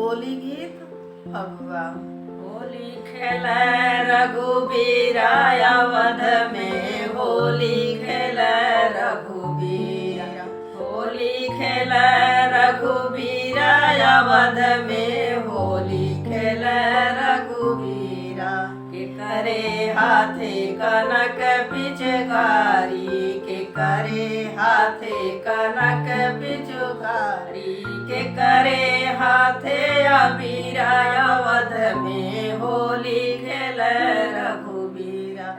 होली गीत फगुआ। होली खेले रघुबीरा अवध में, होली खेले रघुबीरा, होली खेले रघुबीरा अवध में, होली खेले रघुबीरा। के करे हाथे कनक पिचकारी, के करे हाथे कनक पिचकारी, के करे हाथे अबीरा अवध में, होली खेले रघुबीरा,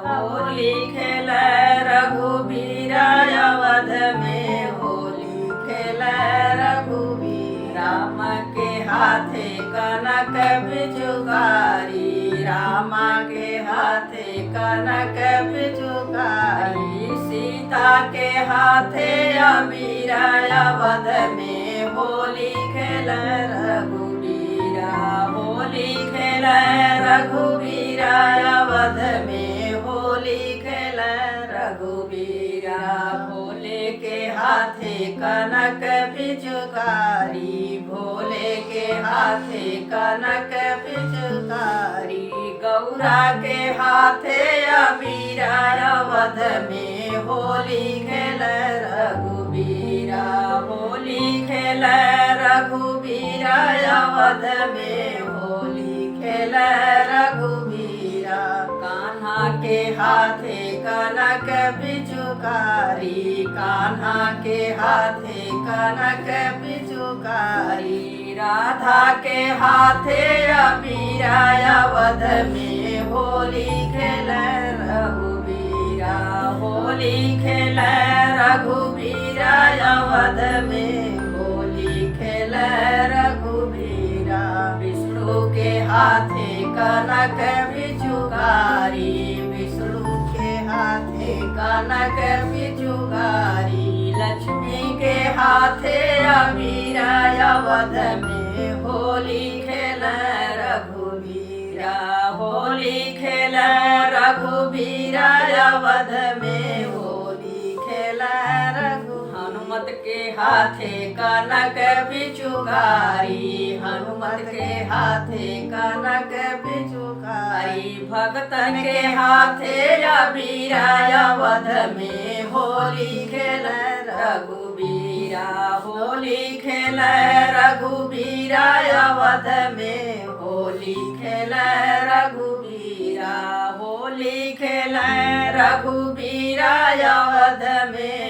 होली खेले रघुबीरा अवध में, होली खेले रघुबीरा। राम के हाथे कनक पिचकारी, राम के हाथे कनक पिचकारी, सीता के हाथे अबीरा अवध में, होली खेले रघुबीरा, होली खेले रघुबीरा अवध में, होली खेले रघुबीरा। भोले के हाथे कनक पिचकारी, भोले के हाथे कनक पिचकारी, गौरा के हाथे अबीरा अवध में, होली खेले रघुबीरा, होली खेले रघुबीरा अवध में, होली खेले रघुबीरा। कान्हा के हाथे कनक पिचकारी, कान्हा के हाथे कनक पिचकारी, राधा के हाथे अबीरा अवध में, होली खेले रघुबीरा, होली खेले रघुबीरा अवध में, होली खेले रघुबीरा। विष्णु के हाथे कनक पिचकारी, विष्णु के हाथे कनक पिचकारी, लक्ष्मी के हाथे अबीरा अवध में, होली खेले रघुबीरा, होली खेले रघुबीरा अवध में, होली खेले रघु। हनुमत के हाथे कनक पिचकारी, हनुमत के हाथे कनक पिचकारी, भगतन के हाथे अबीरा अवध में, होली खेले रघुबीरा, होली खेले रघुबीरा अवध में, होली खेले रघुबीरा, होली खेले रघुबीरा अवध में,